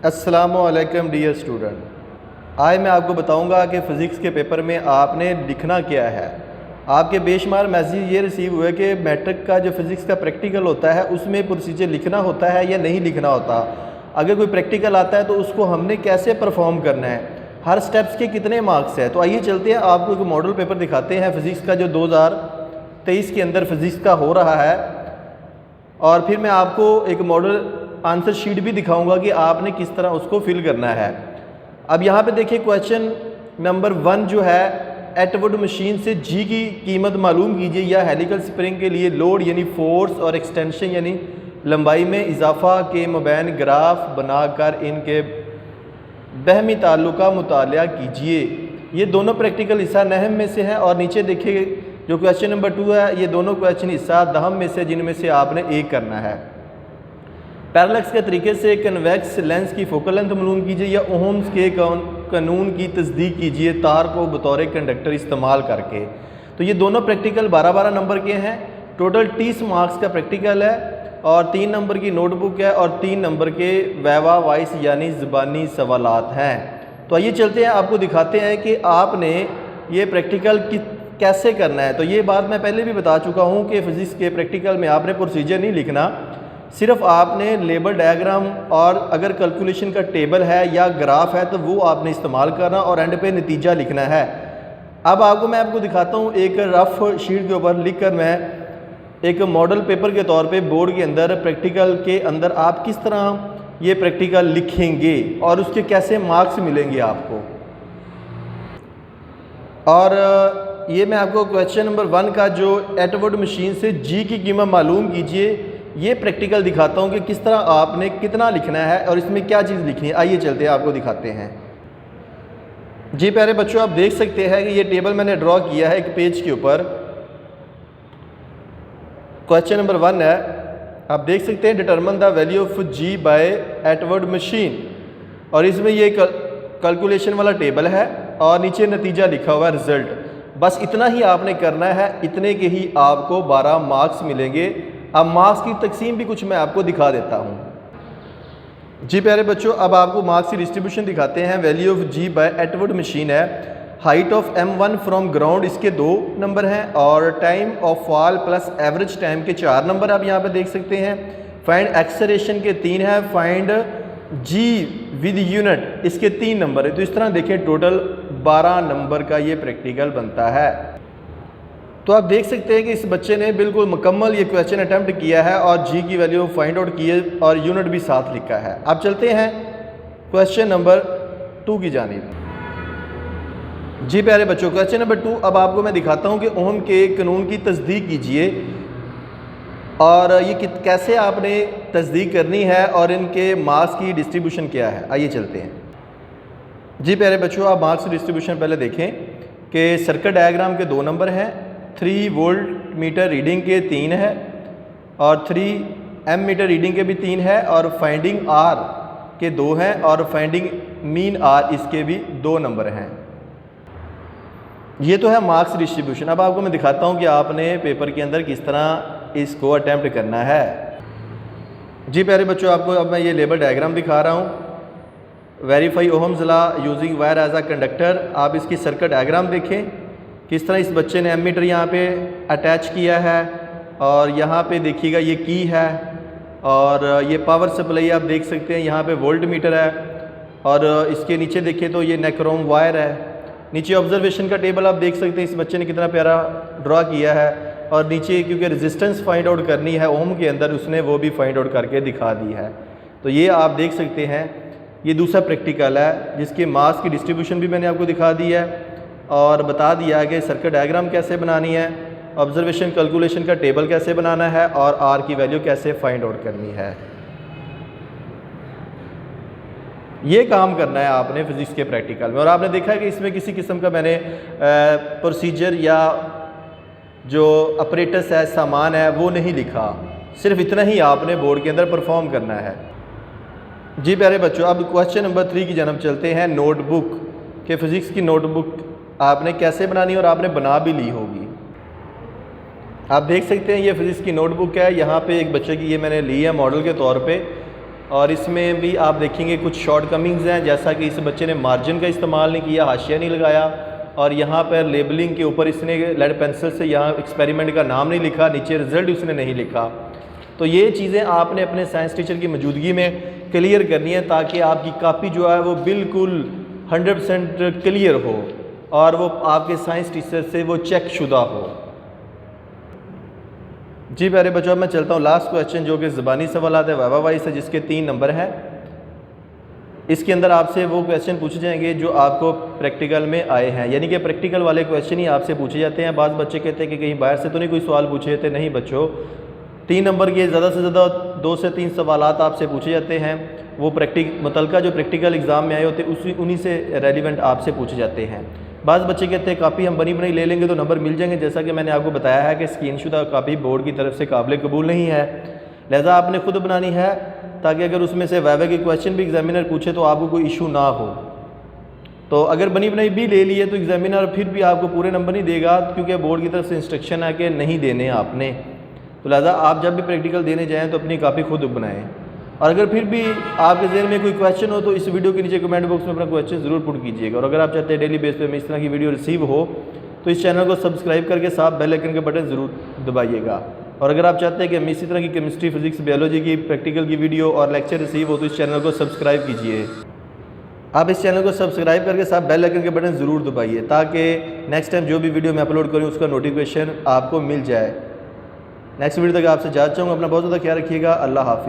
अस्सलामुअलैकुम dear student, आज मैं आपको बताऊंगा कि फ़िज़िक्स के पेपर में आपने लिखना क्या है। आपके बेशुमार मैसेज ये रिसीव हुए कि मैट्रिक का जो फ़िज़िक्स का प्रैक्टिकल होता है उसमें प्रोसीजर लिखना होता है या नहीं लिखना होता। अगर कोई प्रैक्टिकल आता है तो उसको हमने कैसे परफॉर्म करना है, हर स्टेप्स के कितने मार्क्स है। तो आइए चलते हैं, आपको एक मॉडल पेपर दिखाते हैं फ़िज़िक्स का जो 2023 के अंदर फ़िज़िक्स का हो रहा है, और फिर मैं आपको एक मॉडल आंसर शीट भी दिखाऊंगा कि आपने किस तरह उसको फिल करना है। अब यहाँ पे देखिए क्वेश्चन नंबर 1 जो है, एटवुड मशीन से जी की कीमत मालूम कीजिए या हेलिकल स्प्रिंग के लिए लोड यानी फोर्स और एक्सटेंशन यानी लंबाई में इजाफा के मबैन ग्राफ बनाकर इनके बहमी ताल्लुक का मुताला कीजिए। ये दोनों प्रैक्टिकल हिस्सा नहम में से है, और नीचे देखिए जो क्वेश्चन नंबर 2 है, ये दोनों क्वेश्चन हिस्सा दहम में से, जिनमें से आपने एक करना है। पैरेलक्स के तरीके से कन्वेक्स लेंस की फोकल लेंथ मालूम कीजिए या ओहम्स के कानून की तस्दीक कीजिए तार को बतौर कंडक्टर इस्तेमाल करके। तो ये दोनों प्रैक्टिकल 12-12 नंबर के हैं। टोटल 30 मार्क्स का प्रैक्टिकल है, और 3 नंबर की नोटबुक है, और 3 नंबर के वैवा वॉइस यानी ज़बानी सवालात हैं। तो आइए चलते हैं, आपको दिखाते हैं कि आपने ये प्रैक्टिकल कैसे करना है। तो ये बात मैं पहले भी बता चुका हूँ कि फ़िज़िक्स के प्रैक्टिकल में आपने प्रोसीजर नहीं लिखना, सिर्फ आपने लेबल डायग्राम और अगर कैलकुलेशन का टेबल है या ग्राफ है तो वो आपने इस्तेमाल करना, और एंड पे नतीजा लिखना है। अब मैं आपको दिखाता हूँ एक रफ शीट के ऊपर लिखकर, मैं एक मॉडल पेपर के तौर पे बोर्ड के अंदर प्रैक्टिकल के अंदर आप किस तरह ये प्रैक्टिकल लिखेंगे और उसके कैसे मार्क्स मिलेंगे आपको। और ये मैं आपको क्वेश्चन नंबर 1 का जो एटवुड मशीन से जी की कीमत मालूम कीजिए, ये प्रैक्टिकल दिखाता हूँ कि किस तरह आपने कितना लिखना है और इसमें क्या चीज़ लिखनी है। आइए चलते हैं, आपको दिखाते हैं। जी प्यारे बच्चों, आप देख सकते हैं कि ये टेबल मैंने ड्रॉ किया है एक पेज के ऊपर। क्वेश्चन नंबर 1 है, आप देख सकते हैं determine the value of ji by Atwood machine, और इसमें ये कैलकुलेशन वाला टेबल है और नीचे नतीजा लिखा हुआ है रिजल्ट। बस इतना ही आपने करना है, इतने के ही आपको 12 मार्क्स मिलेंगे। अब मार्क्स की तकसीम भी कुछ मैं आपको दिखा देता हूँ। जी प्यारे बच्चों, अब आपको मार्क्स की डिस्ट्रीब्यूशन दिखाते हैं। Value of ji by Atwood machine है, height of m1 from ground इसके 2 नंबर हैं, और time of fall plus average time के 4 नंबर आप यहाँ पे देख सकते हैं। फाइंड एक्सेलरेशन के 3 है, फाइंड जी विद यूनिट इसके 3 नंबर है। तो इस तरह देखें, टोटल 12 नंबर का ये प्रैक्टिकल बनता है। तो आप देख सकते हैं कि इस बच्चे ने बिल्कुल मुकम्मल ये क्वेश्चन अटैम्प्ट किया है और जी की वैल्यू फाइंड आउट की है और यूनिट भी साथ लिखा है। अब चलते हैं क्वेश्चन नंबर 2 की जानिब। जी प्यारे बच्चों, क्वेश्चन नंबर 2 अब आपको मैं दिखाता हूं कि ओहम के कानून की तस्दीक कीजिए, और ये कैसे आपने तस्दीक करनी है और इनके मार्क्स की डिस्ट्रीब्यूशन क्या है। आइए चलते हैं। जी प्यारे बच्चों, आप मार्क्स की डिस्ट्रीब्यूशन पहले देखें कि सर्किट डायग्राम के 2 नंबर हैं, 3 वोल्ट मीटर रीडिंग के 3 है, और 3 एम मीटर रीडिंग के भी 3 है, और फाइंडिंग आर के 2 हैं, और फाइंडिंग मीन आर इसके भी 2 नंबर हैं। ये तो है मार्क्स डिस्ट्रीब्यूशन। अब आपको मैं दिखाता हूँ कि आपने पेपर के अंदर किस तरह इसको अटैम्प्ट करना है। जी प्यारे बच्चों, आपको अब मैं ये लेबल डायग्राम दिखा रहा हूँ। Verify Ohm's law using wire as a conductor. आप इसकी सर्किट डायग्राम देखें, किस तरह इस बच्चे ने एमीटर यहाँ पे अटैच किया है, और यहाँ पे देखिएगा ये की है, और ये पावर सप्लाई आप देख सकते हैं, यहाँ पे वोल्ट मीटर है, और इसके नीचे देखें तो ये नेक्रोम वायर है। नीचे ऑब्जर्वेशन का टेबल आप देख सकते हैं, इस बच्चे ने कितना प्यारा ड्रॉ किया है, और नीचे क्योंकि रेजिस्टेंस फाइंड आउट करनी है ओम के अंदर, उसने वो भी फाइंड आउट करके दिखा दी है। तो ये आप देख सकते हैं, ये दूसरा प्रैक्टिकल है जिसके मार्क्स की डिस्ट्रीब्यूशन भी मैंने आपको दिखा दी है, और बता दिया कि सर्किट डायग्राम कैसे बनानी है, ऑब्जर्वेशन कैलकुलेशन का टेबल कैसे बनाना है, और आर की वैल्यू कैसे फाइंड आउट करनी है। ये काम करना है आपने फिज़िक्स के प्रैक्टिकल में। और आपने देखा है कि इसमें किसी किस्म का मैंने प्रोसीजर या जो अपरेटस है, सामान है, वो नहीं लिखा, सिर्फ इतना ही आपने बोर्ड के अंदर परफॉर्म करना है। जी प्यारे बच्चों, अब क्वेश्चन नंबर 3 की जानब चलते हैं। नोटबुक के फिज़िक्स की नोटबुक आपने कैसे बनानी है, और आपने बना भी ली होगी। आप देख सकते हैं ये फिज़िक्स की नोटबुक है। यहाँ पे एक बच्चे की ये मैंने ली है मॉडल के तौर पे। और इसमें भी आप देखेंगे कुछ शॉर्ट कमिंग्स हैं, जैसा कि इस बच्चे ने मार्जिन का इस्तेमाल नहीं किया, हाशिया नहीं लगाया, और यहाँ पर लेबलिंग के ऊपर इसने लेड पेंसिल से यहाँ एक्सपेरिमेंट का नाम नहीं लिखा, नीचे रिज़ल्ट उसने नहीं लिखा। तो ये चीज़ें आपने अपने साइंस टीचर की मौजूदगी में क्लियर करनी है, ताकि आपकी कापी जो है वो बिल्कुल 100% क्लियर हो और वो आपके साइंस टीचर से वो चेक शुदा हो। जी प्यारे बच्चों, मैं चलता हूँ लास्ट क्वेश्चन, जो कि ज़बानी सवालात है वाइवा वाइज है, जिसके 3 नंबर हैं। इसके अंदर आपसे वो क्वेश्चन पूछे जाएंगे जो आपको प्रैक्टिकल में आए हैं, यानी कि प्रैक्टिकल वाले क्वेश्चन ही आपसे पूछे जाते हैं। बाद बच्चे कहते हैं कि कहीं बाहर से तो नहीं कोई सवाल पूछे जाते, नहीं बच्चों, 3 नंबर के ज़्यादा से ज़्यादा 2 से 3 सवालात आपसे पूछे जाते हैं। वो मुतलका जो प्रैक्टिकल एग्ज़ाम में आए होते हैं उन्हीं से रेलिवेंट आपसे पूछे जाते हैं। बाद बच्चे कहते हैं कापी हम बनी बनाई ले लेंगे तो नंबर मिल जाएंगे, जैसा कि मैंने आपको बताया है कि स्क्रीनशुदा कापी बोर्ड की तरफ से काबिल कबूल नहीं है, लिहाजा आपने खुद बनानी है, ताकि अगर उसमें से वाइवा के क्वेश्चन भी एग्जामिनर पूछे तो आपको कोई इशू ना हो। तो अगर बनी बनाई भी ले लिए तो एग्जामिनर फिर भी आपको पूरे नंबर नहीं देगा, क्योंकि बोर्ड की तरफ से इंस्ट्रक्शन है कि नहीं देने आपने। तो लिहाजा आप जब भी प्रैक्टिकल देने जाएँ तो अपनी कापी खुद बनाएँ। और अगर फिर भी आपके ज़हन में कोई क्वेश्चन हो तो इस वीडियो के नीचे कमेंट बॉक्स में अपना क्वेश्चन ज़रूर पुट कीजिएगा। और अगर आप चाहते हैं डेली बेस पे इस तरह की वीडियो रिसीव हो तो इस चैनल को सब्सक्राइब करके साथ बेल आइकन का बटन ज़रूर दबाइएगा। और अगर आप चाहते हैं कि हम इसी तरह की केमिस्ट्री, फिजिक्स, बायोलॉजी की प्रैक्टिकल की वीडियो और लेक्चर रिसीव हो तो इस चैनल को सब्सक्राइब कीजिए। आप इस चैनल को सब्सक्राइब करके साथ बेल आइकन के बटन ज़रूर दबाइए, ताकि नेक्स्ट टाइम जो भी वीडियो मैं अपलोड करूँ उसका नोटिफिकेशन आपको मिल जाए। नेक्स्ट वीडियो तक आपसे जा चाहूँगा। अपना बहुत ज़्यादा ख्याल रखिएगा। अल्लाह हाफिज़।